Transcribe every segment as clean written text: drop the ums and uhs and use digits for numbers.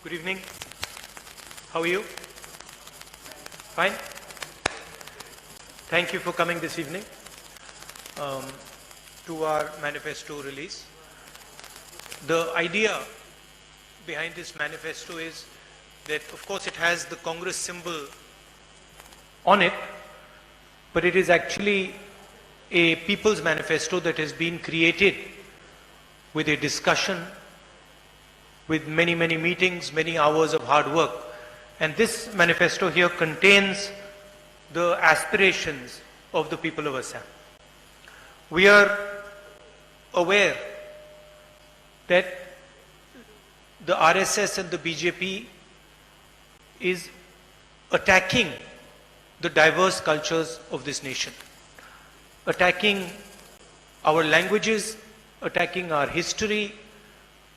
Good evening. How are you? Fine? Thank you for coming this evening to our manifesto release. The idea behind this manifesto is that, of course, it has the Congress symbol on it, but it is actually a people's manifesto that has been created with a discussion, with many, many meetings, many hours of hard work. And this manifesto here contains the aspirations of the people of Assam. We are aware that the RSS and the BJP is attacking the diverse cultures of this nation, attacking our languages, attacking our history,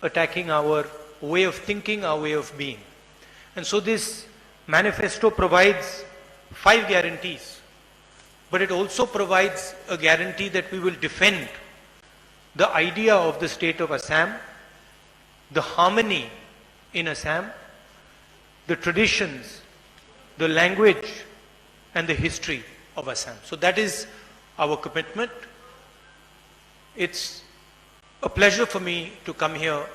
attacking our way of thinking, our way of being. And so this manifesto provides 5 guarantees, but it also provides a guarantee that we will defend the idea of the state of Assam, the harmony in Assam, the traditions, the language, and the history of Assam. So that is our commitment. It's a pleasure for me to come here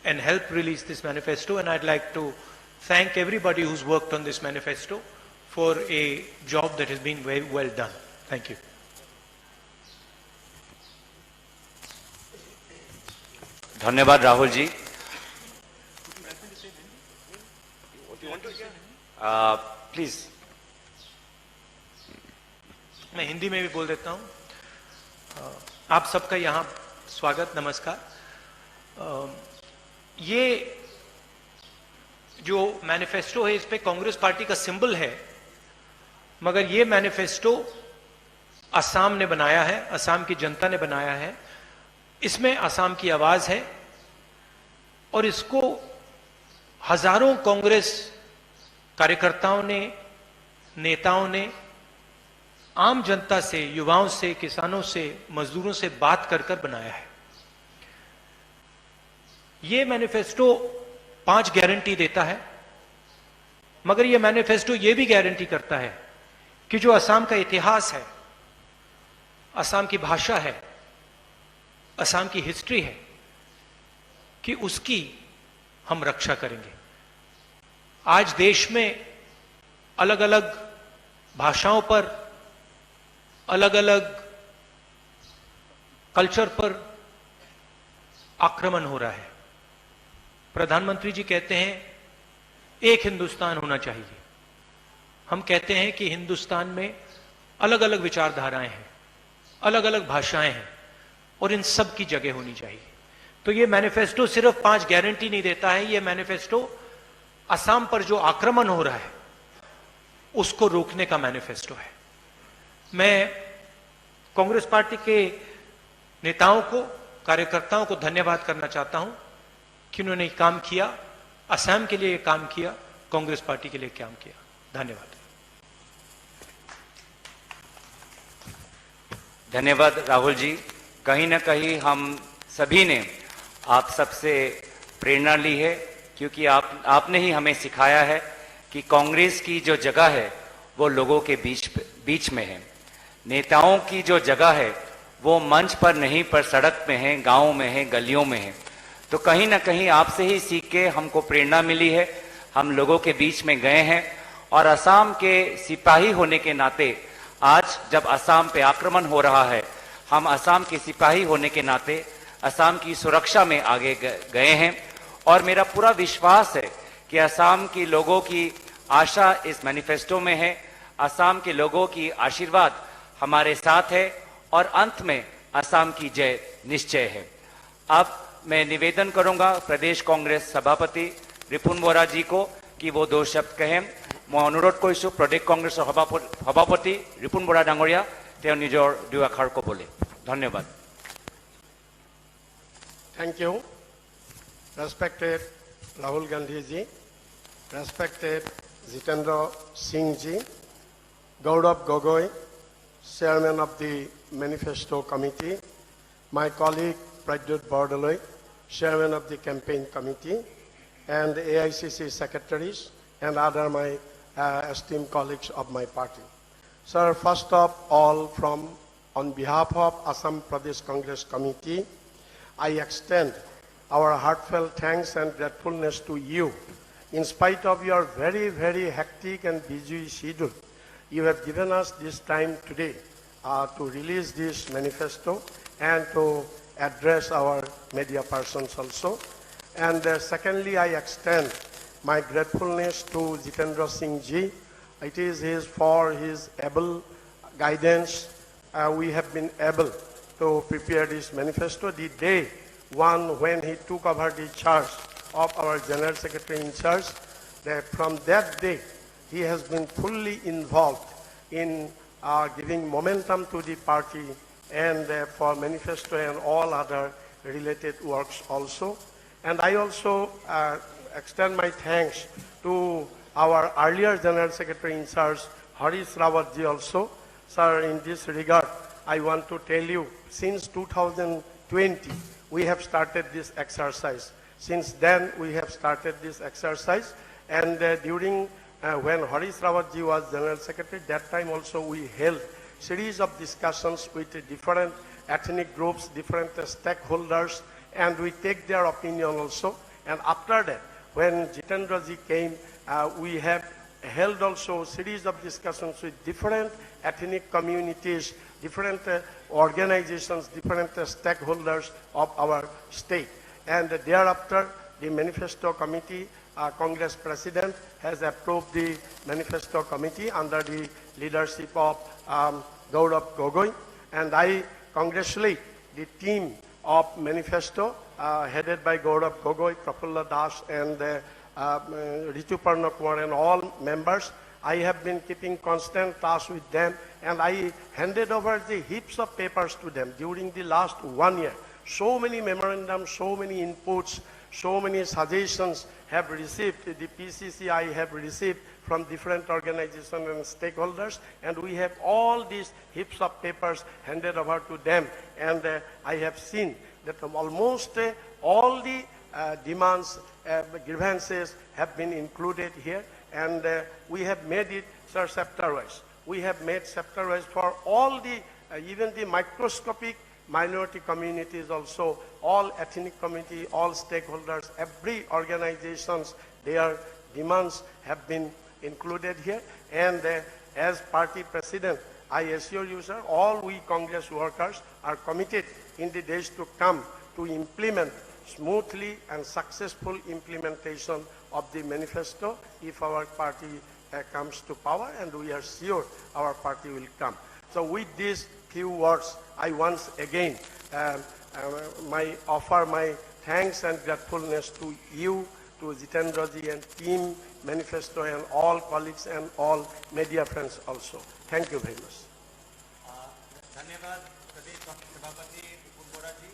and help release this manifesto, and I'd like to thank everybody who's worked on this manifesto for a job that has been very well done. Thank you. धन्यवाद Rahul ji. Please. मैं हिंदी में भी बोल देता हूँ. आप सबका यहाँ स्वागत, नमस्कार. ये जो मैनिफेस्टो है, इस पे कांग्रेस पार्टी का सिंबल है, मगर ये मैनिफेस्टो असम ने बनाया है, असम की जनता ने बनाया है. इसमें असम की आवाज है और इसको हजारों कांग्रेस कार्यकर्ताओं ने, नेताओं ने आम जनता से, युवाओं से, किसानों से, मजदूरों से बात कर कर बनाया है. ये मैनिफेस्टो 5 गारंटी देता है, मगर ये मैनिफेस्टो ये भी गारंटी करता है कि जो असम का इतिहास है, असम की भाषा है, असम की हिस्ट्री है, कि उसकी हम रक्षा करेंगे. आज देश में अलग अलग भाषाओं पर, अलग अलग कल्चर पर आक्रमण हो रहा है. प्रधानमंत्री जी कहते हैं एक हिंदुस्तान होना चाहिए. हम कहते हैं कि हिंदुस्तान में अलग अलग विचारधाराएं हैं, अलग अलग भाषाएं हैं, और इन सब की जगह होनी चाहिए. तो ये मैनिफेस्टो सिर्फ 5 गारंटी नहीं देता है, ये मैनिफेस्टो असम पर जो आक्रमण हो रहा है उसको रोकने का मैनिफेस्टो है. मैं कांग्रेस पार्टी के नेताओं को, कार्यकर्ताओं को धन्यवाद करना चाहता हूं कि उन्होंने काम किया, असम के लिए काम किया, कांग्रेस पार्टी के लिए काम किया. धन्यवाद. धन्यवाद राहुल जी. कहीं ना कहीं हम सभी ने आप सबसे प्रेरणा ली है, क्योंकि आपने ही हमें सिखाया है कि कांग्रेस की जो जगह है वो लोगों के बीच में है. नेताओं की जो जगह है वो मंच पर नहीं, पर सड़क में है, गांव में है, गलियों में है. तो कहीं ना कहीं आपसे ही सीख के हमको प्रेरणा मिली है. हम लोगों के बीच में गए हैं और असम के सिपाही होने के नाते आज जब असम पे आक्रमण हो रहा है, हम असम के सिपाही होने के नाते असम की सुरक्षा में आगे गए हैं. और मेरा पूरा विश्वास है कि असम के लोगों की आशा इस मैनिफेस्टो में है. असम के लोगों की आशीर्वाद हमारे साथ है और अंत में असम की जय निश्चय है. अब मैं निवेदन करूंगा प्रदेश कांग्रेस सभापति रिपुन बोरा जी को कि वो 2 शब्द कहें. मैं अनुरोध करिছো प्रदेश कांग्रेस सभापति रिपुन बोरा डांगरिया তেওঁ নিজৰ 2 আখৰ ক'বলৈ. ধন্যবাদ. Thank you. Respected Rahul Gandhi ji, respected Jitendra Singh ji, Gaurav Gogoi, Chairman of the Manifesto Committee, my colleague Pradyut Bordoloi, Chairman of the Campaign Committee, and AICC secretaries, and other my esteemed colleagues of my party. Sir, first of all, on behalf of Assam Pradesh Congress Committee, I extend our heartfelt thanks and gratefulness to you. In spite of your very, very hectic and busy schedule, you have given us this time today to release this manifesto and to address our media persons also. And secondly, I extend my gratefulness to Jitendra Singh Ji. It is for his able guidance we have been able to prepare this manifesto. The day one when he took over the charge of our General Secretary in charge, that from that day he has been fully involved in giving momentum to the party and for manifesto and all other related works also. And I also extend my thanks to our earlier General Secretary in charge, Harish Rawat ji also. Sir, in this regard, I want to tell you, since 2020, we have started this exercise. Since then, we have started this exercise. And during when Harish Rawat ji was General Secretary, that time also we held series of discussions with different ethnic groups, different stakeholders, and we take their opinion also. And after that, when Jitendra ji came, we have held also series of discussions with different ethnic communities, different organizations, different stakeholders of our state. And thereafter, the Manifesto Committee, Congress President has approved the Manifesto Committee under the leadership of Gaurav Gogoi. And I congratulate the team of Manifesto headed by Gaurav Gogoi, Prafulla Das, and Rituparna Kumar and all members. I have been keeping constant touch with them, and I handed over the heaps of papers to them during the last 1 year. So many memorandums, so many inputs, so many suggestions have received. The PCC I have received from different organizations and stakeholders, and we have all these heaps of papers handed over to them. And I have seen that almost all the demands, grievances have been included here, and we have made it, sir, chapter-wise. We have made chapter-wise for all the, even the microscopic minority communities also, all ethnic community, all stakeholders, every organizations, their demands have been included here. And as party president, I assure you, sir, all we Congress workers are committed in the days to come to implement smoothly and successful implementation of the manifesto if our party comes to power, and we are sure our party will come. So with these few words, I once again offer my thanks and gratefulness to you, to Jitendra ji and team Manifesto and all colleagues and all media friends also. Thank you very much. धन्यवाद प्रदेश सभापति विपुल बोरा जी।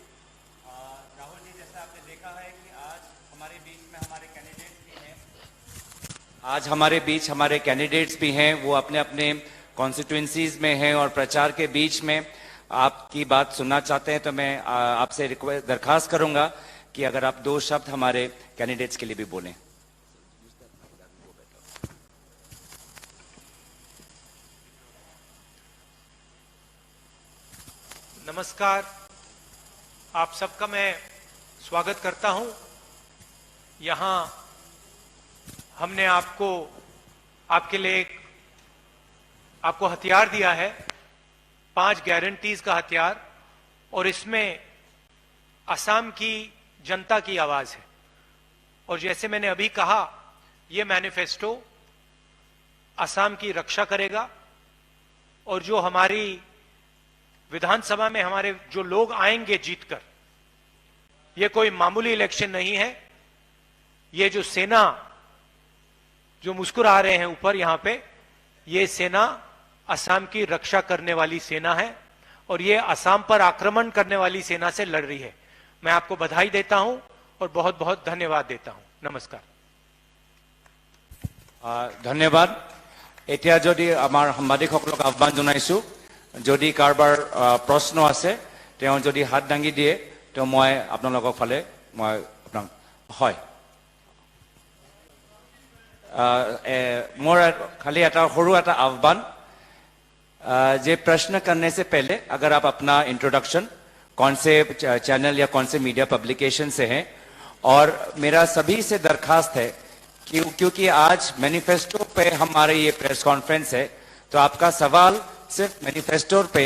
राहुल जी, जैसा आपने देखा है कि आज हमारे बीच में हमारे कैंडिडेट्स भी हैं। आज हमारे बीच हमारे कैंडिडेट्स भी हैं, वो अपने अपने कॉन्स्टिट्यूएंसीज में हैं और प्रचार के बीच में आपकी बात सुनना चाहते हैं। तो मैं आपसे दरखास्त करूंगा कि अगर आप 2 शब्द हमारे कैंडिडेट्स के लिए भी बोलें। नमस्कार, आप सबका मैं स्वागत करता हूं। यहां हमने आपके लिए आपको हथियार दिया है, 5 गारंटीज का हथियार, और इसमें असम की जनता की आवाज है। और जैसे मैंने अभी कहा, यह मैनिफेस्टो असम की रक्षा करेगा, और जो हमारी विधानसभा में हमारे जो लोग आएंगे जीतकर, यह कोई मामूली इलेक्शन नहीं है। ये जो सेना जो मुस्कुरा रहे हैं ऊपर यहां पे, ये सेना असम की रक्षा करने वाली सेना है, और ये असम पर आक्रमण करने वाली सेना से लड़ रही है। मैं आपको बधाई देता हूं और बहुत बहुत धन्यवाद देता हूं। नमस्कार। धन्यवाद। এতিয়া যদি আমাৰ সাংবাদিকসকলক আহ্বান জনাইছো, যদি কাৰোবাৰ প্ৰশ্ন আছে তেওঁ যদি হাত দাঙি দিয়ে, তো মই আপোনালোকৰ ফালে মই আপোনাক হয়। মোৰ খালি এটা সৰু এটা আহ্বান যে प्रश्न करने से पहले अगर आप अपना इंट्रोडक्शन कौन से चैनल या कौन से मीडिया पब्लिकेशन से हैं, और मेरा सभी से दरखास्त है कि क्योंकि आज मैनिफेस्टो पे हमारे ये प्रेस कॉन्फ्रेंस है, तो आपका सवाल सिर्फ मैनिफेस्टो पे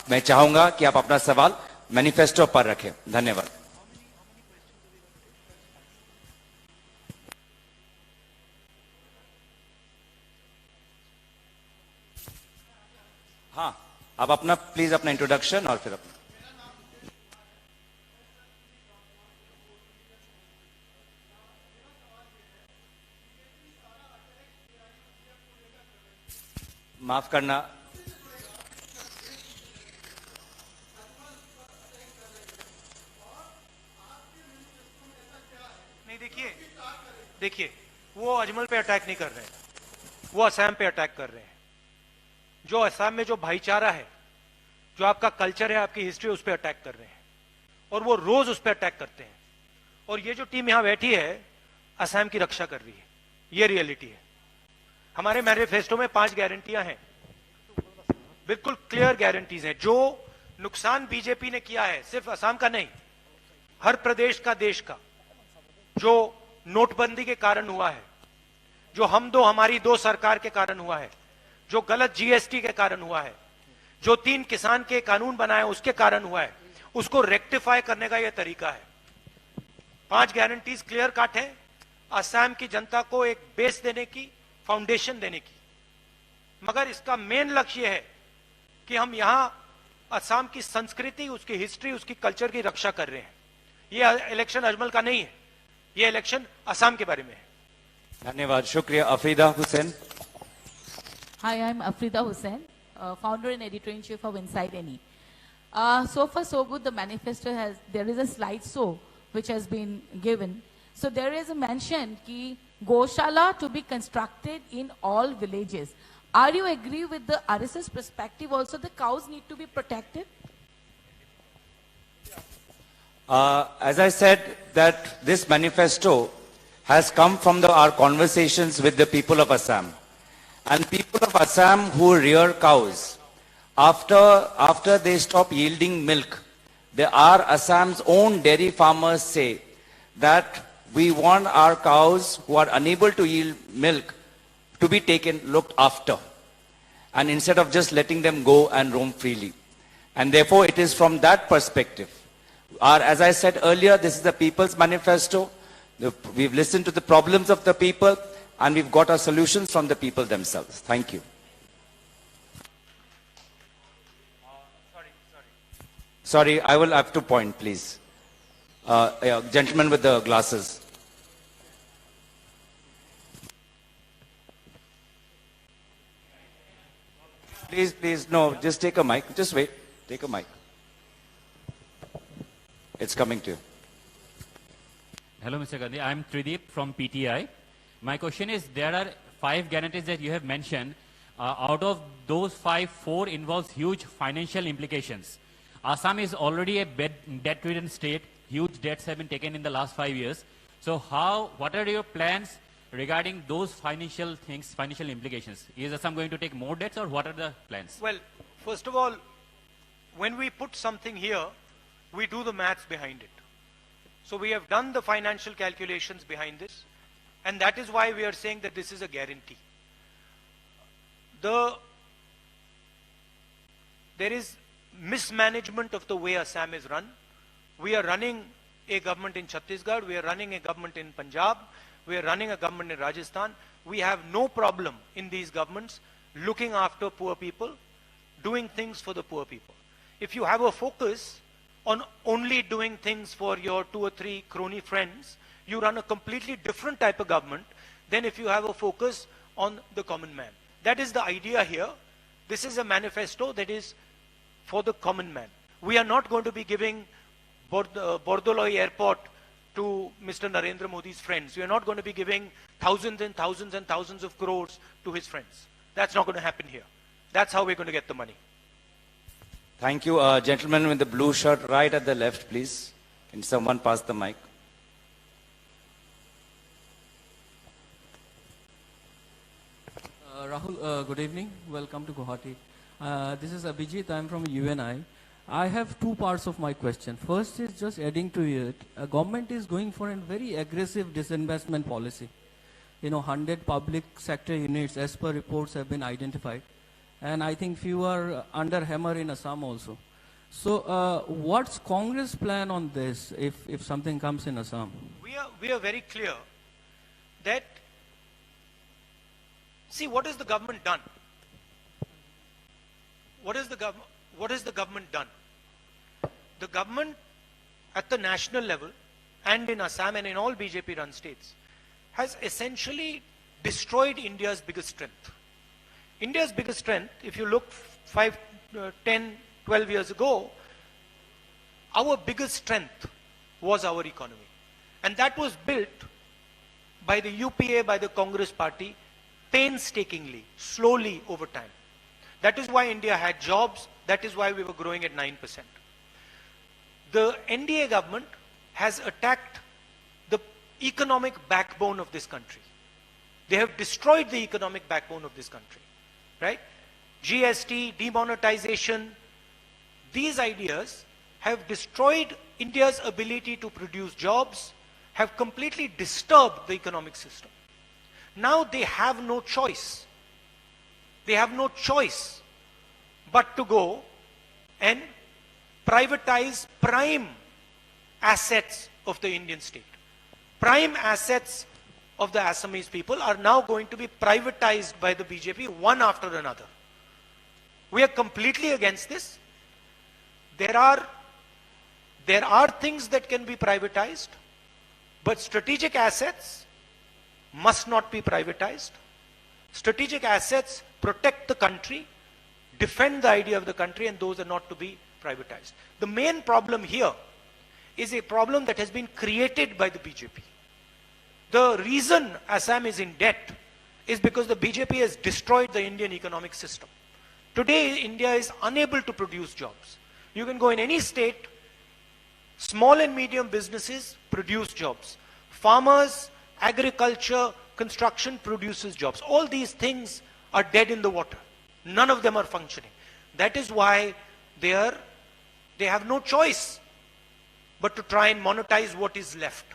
मैं चाहूंगा कि आप अपना सवाल मैनिफेस्टो पर रखें। धन्यवाद। हाँ, आप अपना प्लीज अपना इंट्रोडक्शन और फिर अपना। माफ करना, नहीं, देखिए वो अजमल पे अटैक नहीं कर रहे हैं, वो असम पे अटैक कर रहे हैं। जो असम में जो भाईचारा है, जो आपका कल्चर है, आपकी हिस्ट्री, उस पर अटैक कर रहे हैं, और वो रोज उस पर अटैक करते हैं। और ये जो टीम यहां बैठी है असम की रक्षा कर रही है, ये रियलिटी है। हमारे मैनिफेस्टो में 5 गारंटियां हैं, बिल्कुल क्लियर गारंटीज हैं। जो नुकसान बीजेपी ने किया है, सिर्फ असम का नहीं, हर प्रदेश का, देश का, जो नोटबंदी के कारण हुआ है, जो हमारी दो सरकार के कारण हुआ है, जो गलत जीएसटी के कारण हुआ है, जो 3 किसान के कानून बनाए उसके कारण हुआ है, उसको रेक्टिफाई करने का यह तरीका है। 5 गारंटीज क्लियर कट है, असम की जनता को एक बेस देने की, फाउंडेशन देने की। मगर इसका मेन लक्ष्य यह है कि हम यहां असम की संस्कृति, उसकी हिस्ट्री, उसकी कल्चर की रक्षा कर रहे हैं। यह इलेक्शन अजमल का नहीं है, यह इलेक्शन असम के बारे में है। धन्यवाद, शुक्रिया। Afrida Hussain. Hi, I'm Afrida Hussain, founder and editor-in-chief of Inside NE. So far, so good. The manifesto there is a slideshow which has been given. So there is a mention ki Goshala to be constructed in all villages. Are you agree with the RSS perspective also the cows need to be protected? As I said, that this manifesto has come from our conversations with the people of Assam. And people of Assam who rear cows, after they stop yielding milk, our Assam's own dairy farmers say that we want our cows who are unable to yield milk to be looked after, and instead of just letting them go and roam freely. And therefore, it is from that perspective. As I said earlier, this is the People's Manifesto. We've listened to the problems of the people, and we've got our solutions from the people themselves. Thank you. Sorry, I will have to point, please. Gentleman with the glasses. Please, no, just take a mic. Just wait. Take a mic. It's coming to you. Hello, Mr. Gandhi. I'm Trideep from PTI. My question is, there are 5 guarantees that you have mentioned. Out of those 5, 4 involves huge financial implications. Assam is already a debt-ridden state. Huge debts have been taken in the last 5 years. So what are your plans regarding those financial things, financial implications? Is Assam going to take more debts, or what are the plans? Well, first of all, when we put something here, we do the maths behind it. So we have done the financial calculations behind this, and that is why we are saying that this is a guarantee. There is mismanagement of the way Assam is run. We are running a government in Chhattisgarh, we are running a government in Punjab, we are running a government in Rajasthan. We have no problem in these governments looking after poor people, doing things for the poor people. If you have a focus on only doing things for your 2 or 3 crony friends, you run a completely different type of government than if you have a focus on the common man. That is the idea here. This is a manifesto that is for the common man. We are not going to be giving Bordoloi Airport to Mr. Narendra Modi's friends. We are not going to be giving thousands and thousands and thousands of crores to his friends. That's not going to happen here. That's how we're going to get the money. Thank you. Gentleman with the blue shirt right at the left, please. Can someone pass the mic? Rahul, good evening. Welcome to Guwahati. This is Abhijit. I'm from UNI. I have two parts of my question. First is just adding to it. Government is going for a very aggressive disinvestment policy. 100 public sector units, as per reports, have been identified. And I think few are under hammer in Assam also. So what's Congress plan on this if something comes in Assam? We are very clear that, see, what has the government done? What has the government done? The government at the national level and in Assam and in all BJP run states has essentially destroyed India's biggest strength. India's biggest strength, if you look 5, 10, 12 years ago, our biggest strength was our economy. And that was built by the UPA, by the Congress party, painstakingly, slowly over time. That is why India had jobs. That is why we were growing at 9%. The NDA government has attacked the economic backbone of this country. They have destroyed the economic backbone of this country, right? GST, demonetization, these ideas have destroyed India's ability to produce jobs, have completely disturbed the economic system. Now they have no choice. They have no choice but to go and privatize prime assets of the Indian state. Prime assets of the Assamese people are now going to be privatized by the BJP one after another. We are completely against this. There are things that can be privatized, but strategic assets must not be privatized. Strategic assets protect the country, defend the idea of the country, and those are not to be privatized. The main problem here is a problem that has been created by the BJP. The reason Assam is in debt is because the BJP has destroyed the Indian economic system. Today, India is unable to produce jobs. You can go in any state, small and medium businesses produce jobs. Farmers, agriculture, construction produces jobs. All these things are dead in the water. None of them are functioning. That is why they have no choice but to try and monetize what is left.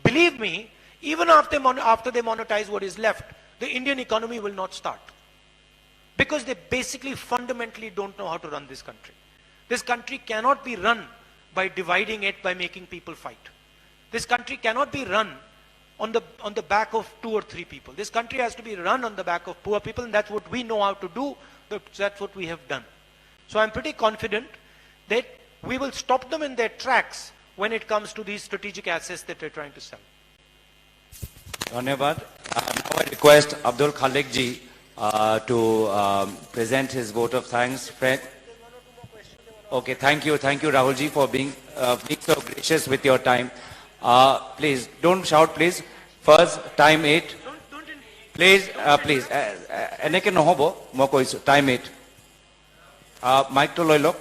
Believe me, even after they monetize what is left, the Indian economy will not start. Because they basically fundamentally don't know how to run this country. This country cannot be run by dividing it, by making people fight. This country cannot be run on the back of 2 or 3 people. This country has to be run on the back of poor people, and that's what we know how to do. That's what we have done. So I'm pretty confident that we will stop them in their tracks when it comes to these strategic assets that they're trying to sell. Dhanyavad. Now I request Abdul Khalik ji to present his vote of thanks. Okay, thank you, Rahul ji, for being so gracious with your time. Please don't shout, please. First, time 8. Please, please. Eneke nohobo mo koisu. Time 8. Mic to loi lok.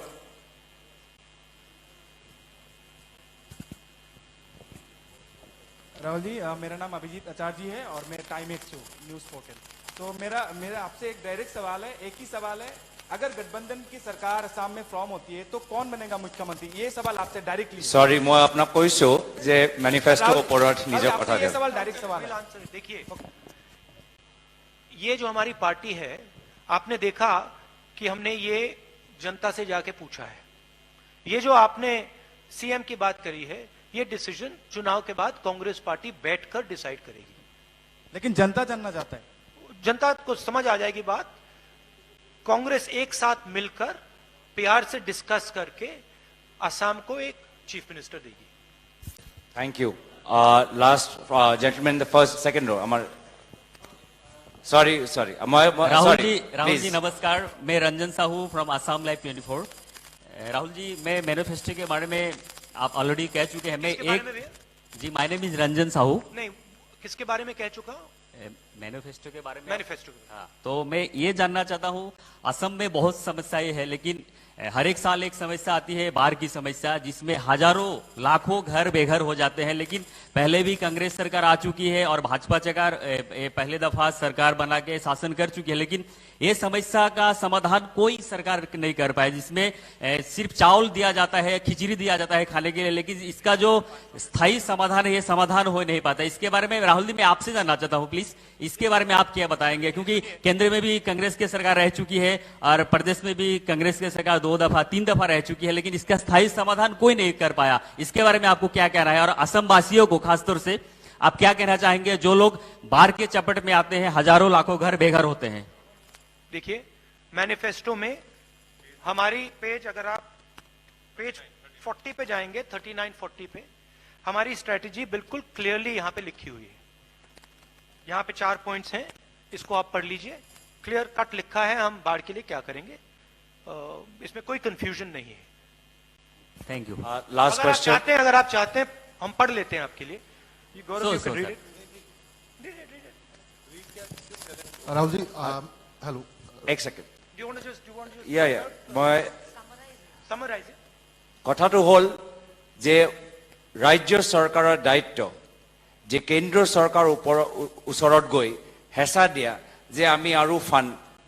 Rahul ji, मेरा नाम अभिजीत आचार्य जी है और मैं time 8 से हूँ, news portal. तो मेरा आपसे एक डायरेक्ट सवाल है, एक ही सवाल है, अगर गठबंधन की सरकार असम में फॉर्म होती है तो कौन बनेगा मुख्यमंत्री? ये सवाल आपसे डायरेक्टली। सॉरी, मैं अपना कोइसो जे मैनिफेस्टो ऊपर निजे कथा दे। ये सवाल डायरेक्ट सवाल है। देखिए, ये जो हमारी पार्टी है, आपने देखा कि हमने ये जनता से जाके पूछा है। ये जो आपने सीएम की बात करी है, ये डिसीजन चुनाव के बाद कांग्रेस पार्टी बैठकर डिसाइड करेगी। लेकिन जनता जानना चाहता है। जनता को समझ आ जाएगी बात। कांग्रेस एक साथ मिलकर प्यार से डिस्कस करके असम को एक चीफ मिनिस्टर देगी। Thank you. Last gentleman, the first second row. Amar sorry Rahul ji नमस्कार, मैं रंजन साहू फ्रॉम असम लाइव 24। राहुल जी, मैं मैनिफेस्टो के बारे में आप ऑलरेडी कह चुके हैं। मैं एक जी, my name is Ranjan Sahu. नहीं, किसके बारे में कह चुका हूं? मैनिफेस्टो के बारे में मैनिफेस्टो हाँ, तो मैं ये जानना चाहता हूँ, असम में बहुत समस्याएं हैं, लेकिन हर एक साल एक समस्या आती है, बाढ़ की समस्या, जिसमें हजारों लाखों घर बेघर हो जाते हैं। लेकिन पहले भी कांग्रेस सरकार आ चुकी है और भाजपा सरकार पहले दफा सरकार बना के शासन कर चुकी है, लेकिन ये समस्या का समाधान कोई सरकार नहीं कर पाए, जिसमें सिर्फ चावल दिया जाता है, खिचड़ी दिया जाता है खाने के लिए, लेकिन इसका जो स्थायी समाधान है ये समाधान हो नहीं पाता। इसके बारे में राहुल जी मैं आपसे जानना चाहता हूँ, प्लीज इसके बारे में आप क्या बताएंगे, क्योंकि केंद्र में भी कांग्रेस की सरकार रह चुकी है और प्रदेश में भी कांग्रेस की सरकार 2 दफा 3 दफा रह चुकी है, लेकिन इसका स्थायी समाधान कोई नहीं कर पाया। इसके बारे में आपको क्या कहना है, और असम वासियों को खासतौर से आप क्या कहना चाहेंगे जो लोग बाढ़ के चपेट में आते हैं, हजारों लाखों घर बेघर होते हैं? देखिए, मैनिफेस्टो में हमारी पेज, अगर आप पेज 40 पे जाएंगे, 39-40 पे हमारी स्ट्रेटेजी बिल्कुल क्लियरली यहां पे लिखी हुई है। यहां पे 4 पॉइंट्स हैं, इसको आप पढ़ लीजिए, क्लियर कट लिखा है हम बाढ़ के लिए क्या करेंगे, इसमें कोई कंफ्यूजन नहीं है। Thank you. लास्ट क्वेश्चन, अगर आप चाहते हैं हम पढ़ लेते हैं आपके लिए। राहुल जी, हेलो, एक सेकेंड, मैं समराइज কথাটো হল যে ৰাজ্য চৰকাৰৰ দায়িত্ব যে কেন্দ্ৰ চৰকাৰৰ ওচৰত গৈ হেঁচা দিয়া যে আমি আৰু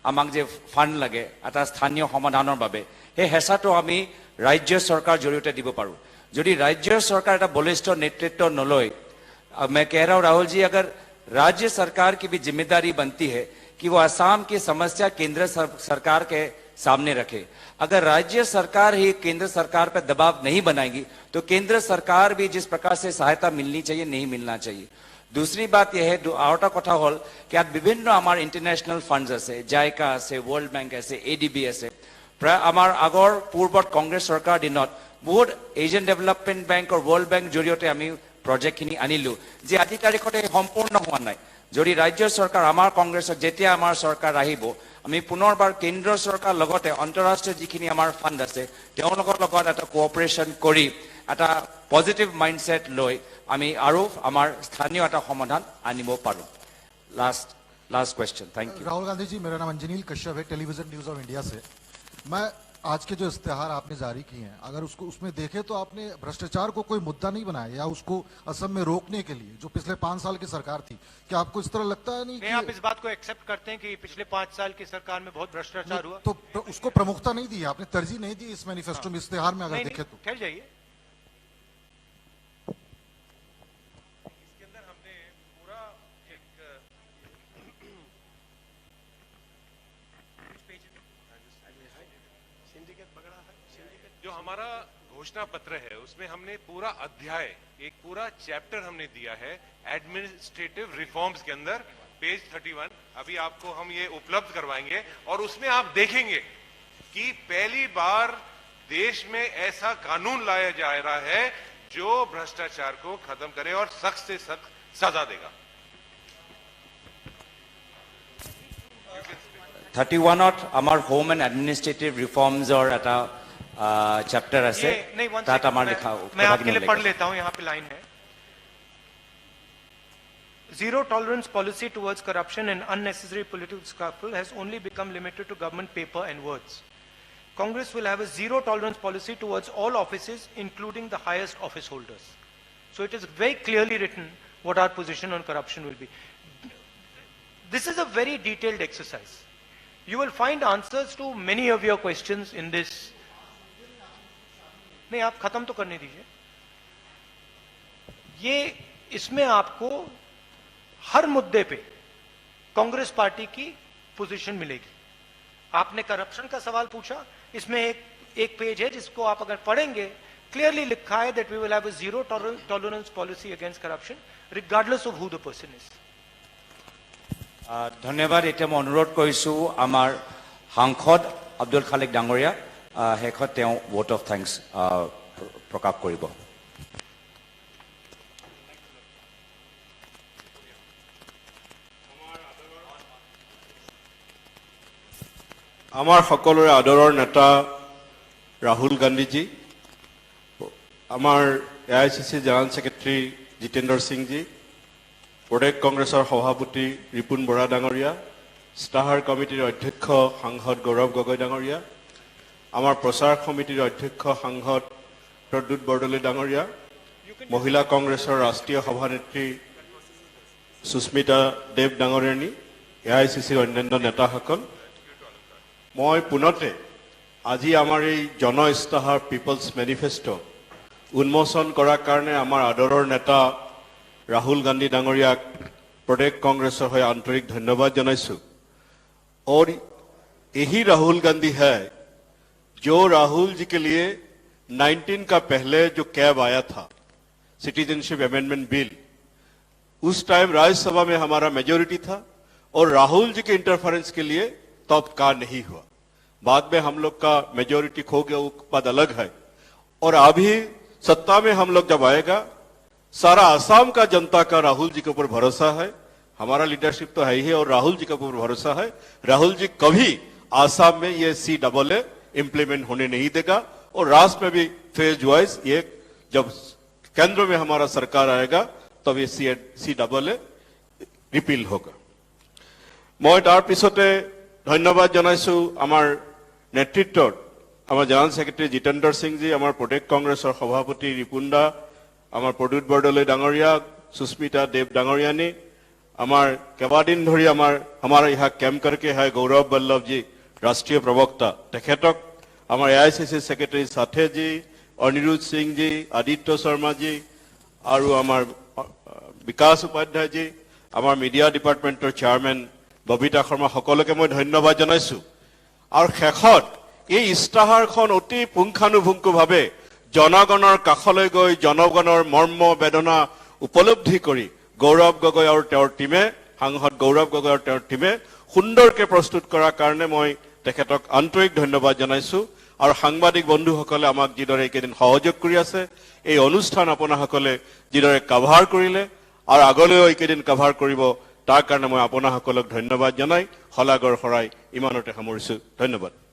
আমাক যে ফাণ্ড লাগে এটা স্থানীয় সমাধানৰ বাবে, সেই হেঁচাটো আমি ৰাজ্য চৰকাৰ জৰিয়তে দিব পাৰোঁ। যদি ৰাজ্য চৰকাৰ এটা বলিষ্ঠ নেতৃত্ব নলয়, मैं कह रहा हूँ राहुल जी, अगर राज्य सरकार की भी जिम्मेदारी बनती है कि वो असम की समस्या केंद्र सरकार के सामने रखे। अगर राज्य सरकार ही केंद्र सरकार पर दबाव नहीं बनाएगी तो केंद्र सरकार भी जिस प्रकार से सहायता मिलनी चाहिए नहीं मिलना चाहिए। दूसरी बात यह है, और कथा हल कि विभिन्न आमार इंटरनेशनल फंड्स आछे, जायका आछे, वर्ल्ड बैंक आछे, एडीबी आछे। प्राय आमार आगर पूर्वत कांग्रेस सरकार दिनत बहुत एशियन डेभलपमेंट बैंक और वर्ल्ड बैंक जरिए आमी प्रजेक्टखिनि आनिलो जे আজি तारिखते सम्पूर्ण हुआ नाई। যদি राज्य सरकार आमार कांग्रेसत जेतिया आमार सरकार आहिबो, आमी पुनर्बार केंद्र सरकार लगते अंतरराष्ट्रीय जिखिनि आमार फांड आछे तेओलोকৰ লগত এটা कोअपारेशन करी এটা पजिटिव माइंडसेट लई आमी आरो आमार स्थानीय এটা समाधान आनिब पारो। Last question. Thank you. Rahul Gandhi ji, मेरा नाम अंजनील कश्यप है, टेलीविजन न्यूज ऑफ इंडिया से। मैं आज के जो इश्तेहार आपने जारी किए हैं, अगर उसमें देखें तो आपने भ्रष्टाचार को कोई मुद्दा नहीं बनाया, या उसको असम में रोकने के लिए जो पिछले 5 साल की सरकार थी, क्या आपको इस तरह लगता है नहीं कि आप इस बात को एक्सेप्ट करते हैं कि पिछले 5 साल की सरकार में बहुत भ्रष्टाचार हुआ? तो उसको प्रमुखता नहीं दी, आपने तरजीह नहीं दी इस मैनिफेस्टो में, इश्तेहार में अगर देखें तो। ठहर जाइए, जो हमारा घोषणा पत्र है उसमें हमने पूरा अध्याय, एक पूरा चैप्टर हमने दिया है एडमिनिस्ट्रेटिव रिफॉर्म्स के अंदर, पेज 31 अभी आपको हम ये उपलब्ध करवाएंगे, और उसमें आप देखेंगे कि पहली बार देश में ऐसा कानून लाया जा रहा है जो भ्रष्टाचार को खत्म करे और सख्त से सख्त सजा देगा। 31 आमार होम एंड एडमिनिस्ट्रेटिव रिफॉर्म्स और एटा चैप्टर আছে, তাত আমার লেখা। मैं आपके लिए पढ़ लेता हूं, यहां पे लाइन है, Zero tolerance policy towards corruption and unnecessary political scuffle has only become limited to government paper and words. Congress will have a zero tolerance policy towards all offices, including the highest office holders. So it is very clearly written what our position on corruption will be. This is a very detailed exercise. You will find answers to many of your questions in this. नहीं, आप खत्म तो करने दीजिए। ये इसमें आपको हर मुद्दे पे कांग्रेस पार्टी की पोजीशन मिलेगी। आपने करप्शन का सवाल पूछा, इसमें एक पेज है जिसको आप अगर पढ़ेंगे, क्लियरली लिखा है that we will have a zero tolerance policy against corruption regardless of who the person is. धन्यवाद। এতিয়া মই অনুৰোধ কৰিছো আমাৰ সাংসদ আব্দুল খালেক ডাঙৰীয়া শেষত তেওঁ ভোট অফ থ্যাঙ্কস প্ৰকাশ কৰিব। আমাৰ সকলোৰে আদৰৰ নেতা ৰাহুল গান্ধীজী, আমাৰ AICC general secretary Jitendra Singhji, Pradesh কংগ্ৰেছৰ সভাপতি ৰিপুণ বৰা ডাঙৰীয়া, ইস্তাহাৰ কমিটিৰ অধ্যক্ষ সাংসদ গৌৰৱ গগৈ ডাঙৰীয়া, আমাৰ প্ৰচাৰ সমিতিৰ অধ্যক্ষ সাংসদ প্ৰদ্যুৎ বৰদলৈ ডাঙৰীয়া, মহিলা কংগ্ৰেছৰ ৰাষ্ট্ৰীয় সভানেত্ৰী সুস্মিতা দেৱ ডাঙৰীয়ানী, AICCৰ অন্যান্য নেতাসকল, মই পুনতে আজি আমাৰ এই জন ইস্তাহাৰ পিপলছ মেনিফেষ্টো উন্মোচন কৰাৰ কাৰণে আমাৰ আদৰৰ নেতা राहुल गांधी डांगरिया प्रदेश कांग्रेस हो आंतरिक धन्यवाद जनाइसु। और यही राहुल गांधी है जो राहुल जी के लिए 19 का पहले जो कैब आया था सिटीजनशिप अमेंडमेंट बिल, उस टाइम राज्यसभा में हमारा मेजोरिटी था और राहुल जी के इंटरफेरेंस के लिए तब का नहीं हुआ। बाद में हम लोग का मेजोरिटी खो गया, वो बात अलग है। और अभी सत्ता में हम लोग जब आएगा, सारा आसाम का जनता का राहुल जी के ऊपर भरोसा है, हमारा लीडरशिप तो है ही और राहुल जी के ऊपर भरोसा है। राहुल जी कभी आसाम में ये CAA इंप्लीमेंट होने नहीं देगा और राष्ट्र में भी फेज वाइज ये जब केंद्र में हमारा सरकार आएगा तब ये CAA रिपील होगा। मैं तार पिछते धन्यवाद जनाइसु आमार नेतृत्व आमार जनरल सेक्रेटरी जितेंद्र सिंह जी, आमार प्रदेश कांग्रेसर सभापति रिपुण दा, आमार प्रद्युत बरदলৈ डांगरिया, सुस्मिता देव डांगरियानी, आमार केबादिन धरी हमारा यहाँ कैम्प करके है गौरव बल्लभ जी राष्ट्रीय प्रवक्ता, तेखेतक आमार AICC सेक्रेटरी साथे जी, अनिरुद्ध सिंह जी, आदित्य शर्मा जी और आमार विकास उपाध्याय जी, आमार मीडिया डिपार्टमेंटर चेयरमैन बबिता शर्मा सकलोके मैं धन्यवाद जनाइसु। और शेषत এই ইস্তাহাৰখন অতি পুংখানুপুংখভাৱে জনগণৰ কাষলৈ গৈ জনগণৰ মৰ্ম বেদনা উপলব্ধি কৰি গৌৰৱ গগৈ আৰু তেওঁৰ টিমে, সাংসদ গৌৰৱ গগৈ আৰু তেওঁৰ টিমে সুন্দৰকৈ প্ৰস্তুত কৰাৰ কাৰণে মই তেখেতক আন্তৰিক ধন্যবাদ জনাইছো। আৰু সাংবাদিক বন্ধুসকলে আমাক যিদৰে এইকেইদিন সহযোগ কৰি আছে, এই অনুষ্ঠান আপোনাসকলে যিদৰে কভাৰ কৰিলে আৰু আগলৈও এইকেইদিন কভাৰ কৰিব, তাৰ কাৰণে মই আপোনাসকলক ধন্যবাদ জনাই শলাগৰ শৰাই ইমানতে সামৰিছো। ধন্যবাদ।